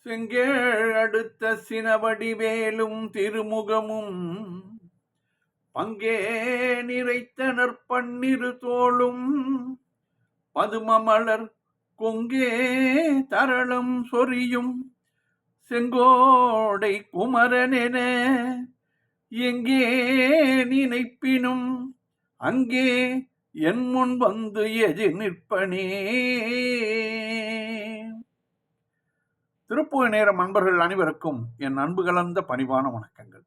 செங்கேழ் அடுத்த சினவடிவேலும் திருமுகமும் பங்கே நிறைத்த நற்பன்னிரு தோளும் பதுமமலர் கொங்கே தரளம் சொரியும் செங்கோடை குமரனென எங்கே நினைப்பினும் அங்கே என் முன் வந்து எதிர் நிற்பனே. திருப்புகழ் நேரம் அன்பர்கள் அனைவருக்கும் என் அன்பு கலந்த பணிவான வணக்கங்கள்.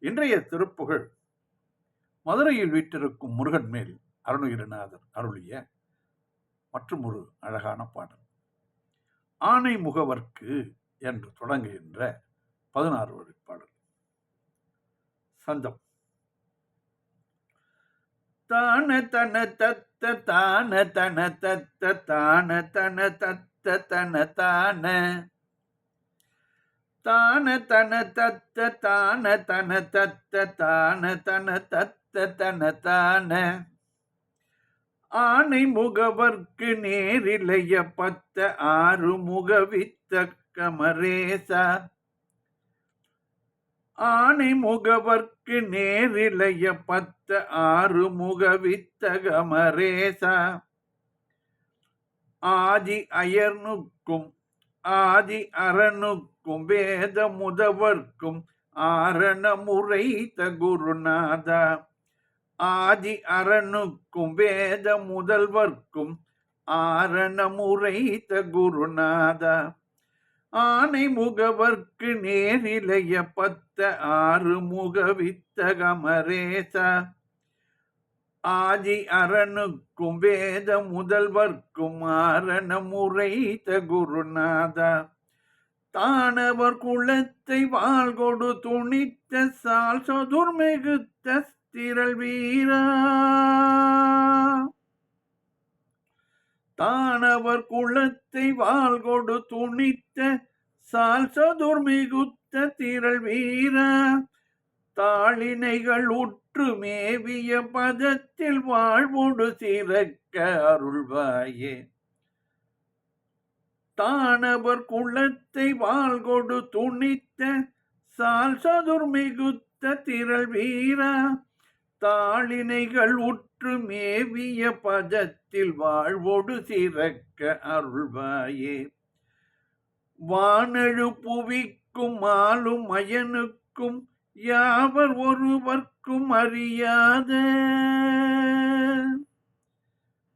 இன்றைய திருப்புகழ் மதுரையில் வீற்றிருக்கும் முருகன் மேல் அருணகிரிநாதர் அருளிய மற்றும் ஒரு அழகான பாடல். ஆனை முகவர்க்கு என்று தொடங்குகின்ற 16 வரி பாடல். சந்தம். தான தன தத்த தான தன தத்த தான தன தத்த தன தான தான தன தத்த தான தன தத்த தான தன தத்த தன தான ஆனை முகவர்க்கு நேரிலைய பத்த ஆறு முகவித்த கமரேசா. ஆனை முகவர்க்கு நேரிலைய பத்த ஆறு முகவித்த கமரேசா. ஆதி அயர்னுக்கும் ஆதி அரணுக்கும் வேத முதவர்க்கும் ஆரண முறைத்த குருநாதா. ஆதி அரணுக்கும் வேத முதல்வர்க்கும் ஆரண முறைத்த குருநாதா. ஆனை முகவர்க்கு நேரிலைய பத்த ஆறு முகவித்த கமரேசா. ஆதி அரணுக்கும் வேத முதல்வர்க்கும் ஆரண முறைத்த குருநாதா. தானவர் குலத்தை வாழ்கொடு துணித்த சால் சொதுர் மிகுத்த திரள் வீரா. தானவர் குலத்தை வாழ்கொடு துணித்த சால் சொதுர் மிகுத்த திரள் வீரா. தாளினைகள் உற்று மேவிய பதத்தில் வாழ்வோடு சிறக்க அருள்வாயே. தானவர் குலத்தை வாழ்கொடு துணித்த சால் சதுர் மிகுத்த திரள் வீரா. தாளினைகள் உற்று மேவிய பதத்தில் வாழ்வோடு சிறக்க அருள்வாயே. வானழு புவிக்கும் ஆளும் அயனுக்கும் யாவர் ஒருவர்க்கும் அறியாத.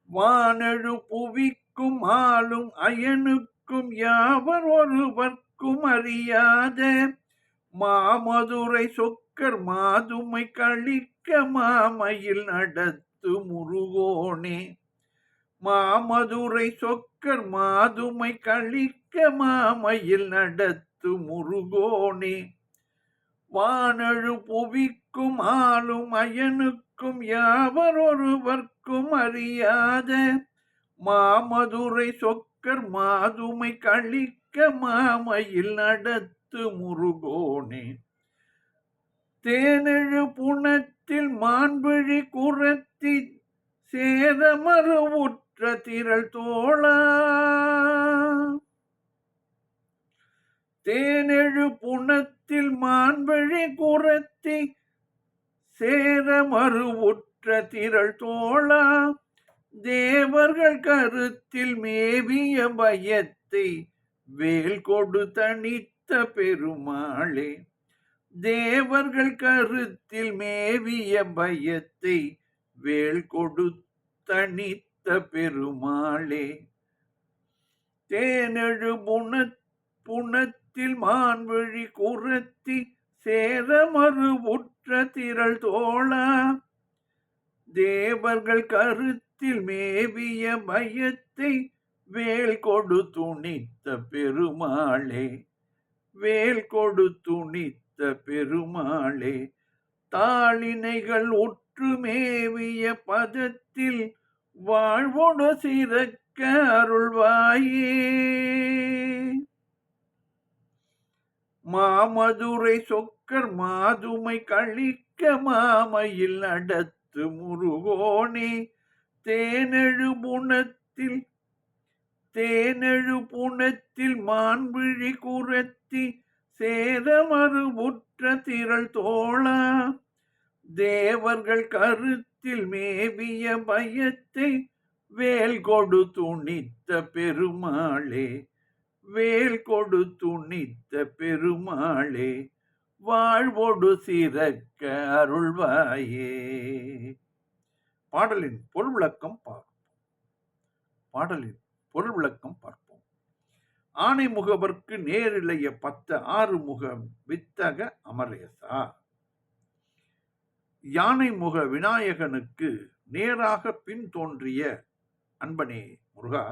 வானழு புவிக்கும் ஆளும் அயனுக்கும் யாவர் ஒருவர்க்கும் அறியாத. மாமதுரை சொக்கர் மாதுமை கழிக்க மாமையில் நடத்து முருகோனே. மாமதுரை சொக்கர் மாதுமை கழிக்க மாமையில் நடத்து முருகோனே. வானழு புவிக்கும் ஆளும் அயனுக்கும் யாவர் ஒருவர்க்கும் அறியாத. மாமதுரை சொக்கர் மாதுமை கழிக்க மாமையில் நடத்து முருகோனே. தேனெழு புனத்தில் மான்விழி குரத்தி சேரமறு உற்ற திரள் தோளா. தேனெழு புனத்தில் மான்விழி குரத்தி சேரமறு உற்ற திரள் தோளா. தேவர்கள் கருத்தில் மேவிய பயத்தை வேல் கொடு தனித்த பெருமாளே. தேவர்கள் கருத்தில் மேவிய பயத்தை வேல் கொடு தனித்த பெருமாளே. தேனெழு புனத்தில் மான்விழி குரத்தி சேரமறு உற்ற திரள் தோளா. தேவர்கள் கருத்தில் மேவிய பயத்தை வேல் கொடு துணித்த பெருமாளே. வேல் கொடு துணித்த பெருமாளே. தாளினைகள் உற்று மேவிய பதத்தில் வாழ்வோடு சிறக்க அருள்வாயே. மாமதுரை சொக்கர் மாதுமை கழிக்க மாமையில் நடத்து முருகோனே. தேனெழு புனத்தில் தேனெழு புனத்தில் மான்விழி குரத்தி சேரமறுவுற்ற திரள் தோழா, தேவர்கள் கருத்தில் மேவிய பயத்தை வேல் கொடு துணித்த பெருமாளே, வேல் கொடு துணித்த பெருமாளே, வாழ்வொடு சிறக்க அருள்வாயே. பாடலின் பொருள் விளக்கம் பார்ப்போம். ஆனை முகவர்க்கு நேரிழைய 10 ஆறுமுக வித்தக அமரேசா. யானை முக விநாயகனுக்கு நேராக பின் தோன்றிய அன்பனே முருகா,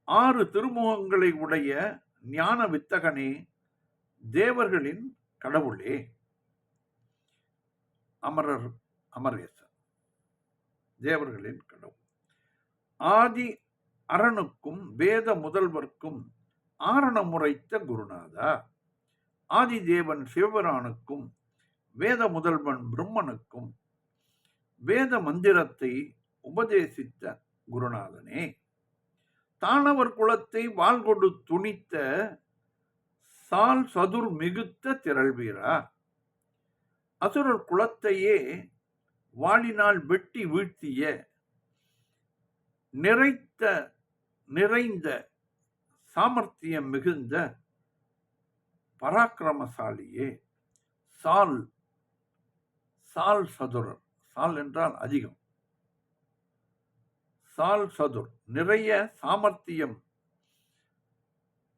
6 திருமுகங்களை உடைய ஞான வித்தகனே, தேவர்களின் கடவுளே, அமரேசன் தேவர்களின் கடவுள். ஆதி அரணுக்கும் வேத முதல்வர்க்கும் ஆரண முறைத்த குருநாதா, ஆதிதேவன் சிவபிரானுக்கும் வேத முதல்வன் பிரம்மனுக்கும் வேத மந்திரத்தை உபதேசித்த குருநாதனே, தானவர் குலத்தை வாள்கொடு துணித்த சால் சதுர் மிகுத்த திரள்வீரா, அசுரர் குலத்தையே வாளினால் வெட்டி வீழ்த்திய நிறைந்த சாமர்த்தியம் மிகுந்த பராக்கிரமசாலியே, சால் சதுரர், சால் என்றால் அதிகம், சால் சதுர் நிறைய சாமர்த்தியம்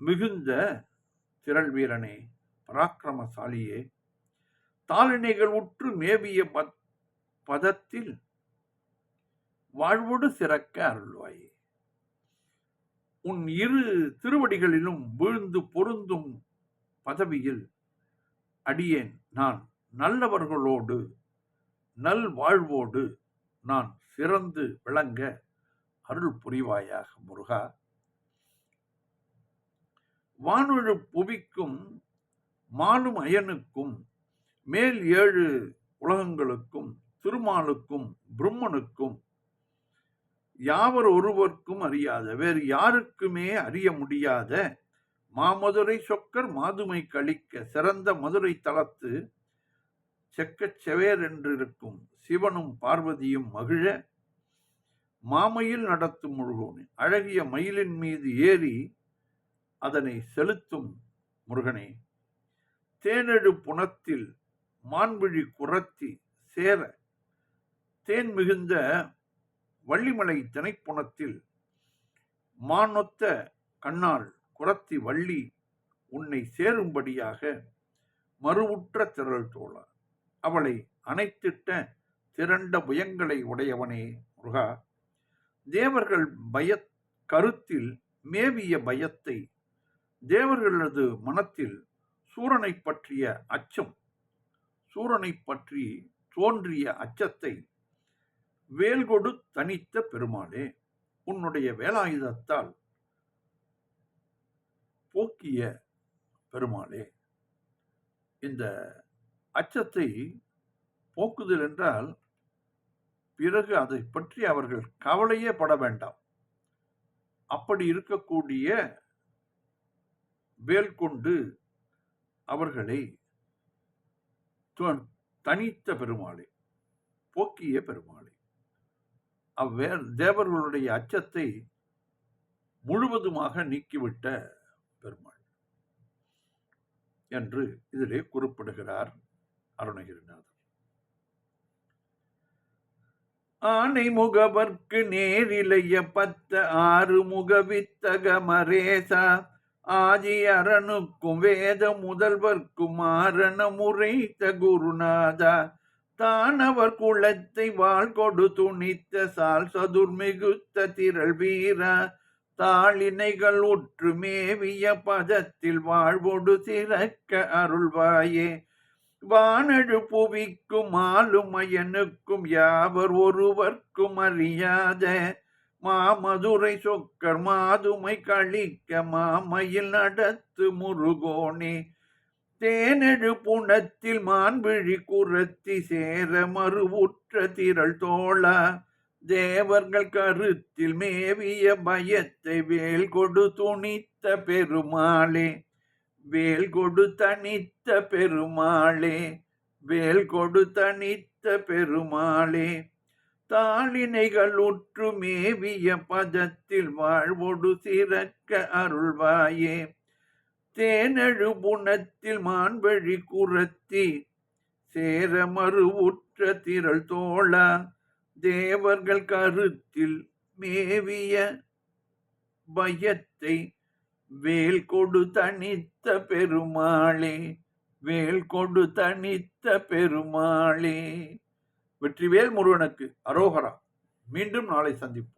மிகுந்த திரள் வீரனே, பராக்கிரமசாலியே, தாளினைகள் உற்று மேவிய பதத்தில் வாழ்வோடு சிறக்க அருள்வாயே. உன் இரு திருவடிகளிலும் வீழ்ந்து பொருந்தும் பதவியில் அடியேன் நான் நல்லவர்களோடு நல் வாழ்வோடு நான் சிறந்து விளங்க அருள் புரிவாயாக முருகா. வானொழு புவிக்கும் மாலும் அயனுக்கும் மேல் 7 உலகங்களுக்கும் திருமாலுக்கும் பிரம்மனுக்கும் யாவர் ஒருவர்க்கும் அறியாத, வேறு யாருக்குமே அறிய முடியாத மாமதுரை சொக்கர் மாதுமை கழிக்க சிறந்த மதுரை தலத்து செக்கச் செவேர் என்றிருக்கும் சிவனும் பார்வதியும் மகிழ மாமையில் நடத்தும் முருகனே, அழகிய மயிலின் மீது ஏறி அதனை செலுத்தும் முருகனே, தேனெழு புனத்தில் மான்விழி குரத்தி சேர தேன் மிகுந்த வள்ளிமலை திணைப்புணத்தில் மானொத்த கண்ணால் குரத்தி வள்ளி உன்னை சேரும்படியாக மறுவுற்ற திரள் தோழா, அவளை அணைத்திட்ட திரண்ட புயங்களை உடையவனே முருகா. தேவர்கள் கருத்தில் மேவிய பயத்தை, தேவர்களது மனத்தில் சூரனை பற்றிய அச்சம், சூரனை பற்றி தோன்றிய அச்சத்தை வேல்கொடு தனித்த பெருமாளே, உன்னுடைய வேலாயுதத்தால் போக்கிய பெருமாளே. இந்த அச்சத்தை போக்குதல் என்றால் பிறகு அதை பற்றி அவர்கள் கவலையே பட வேண்டாம். அப்படி இருக்கக்கூடிய வேல் கொண்டு அவர்களை தனித்த பெருமாளே, போக்கிய பெருமாளே, தேவர்களுடைய அச்சத்தை முழுவதுமாக நீக்கிவிட்ட பெருமாள் என்று இதிலே குறிப்பிடுகிறார் அருணகிரிநாதர். ஆனை முகவர்க்கு நேரிழைய 10 ஆறுமுக வித்தக மரேசா, ஆதி அரணுக்கும் வேத முதல்வர்க்கும் ஆரண முறைத்த குருநாதா, தானவர் குலத்தை வாள் கொடு துணித்த சால் சதுர் மிகுத்த திரள் வீரா, தாளினைகள் உற்று மேவிய பதத்தில் வாழ்வொடு சிறக்க அருள்வாயே. வானழு புவிக்கும் ஆளுமயனுக்கும் யாவர் ஒருவர்க்கும் அறியாத மாமதுரை சொக்கர் மாதுமை கழிக்க மாமையில் நடத்து முருகோனே, தேனெழு புனத்தில் மான்விழி குரத்தி சேர மறுவுற்ற திரள் தோழா, தேவர்கள் கருத்தில் மேவிய பயத்தை வேல் கொடு துணித்த பெருமாளே, வேல் கொடு தனித்த பெருமாளே, வேல் கொடு தனித்த பெருமாளே. தாளினைகள் உற்று மேவிய பதத்தில் வாழ்வொடு சிறக்க அருள்வாயே, தேனழு புனத்தில் மான்வழி குரத்தி சேர மறுவுற்ற திரள் தோழா, தேவர்கள் கருத்தில் மேவிய பயத்தை வேல் கொடு தனித்த பெருமாளே, வேல் கொடு தனித்த பெருமாளே. வெற்றிவேல் முருகனுக்கு அரோகரா. மீண்டும் நாளை சந்திப்போம்.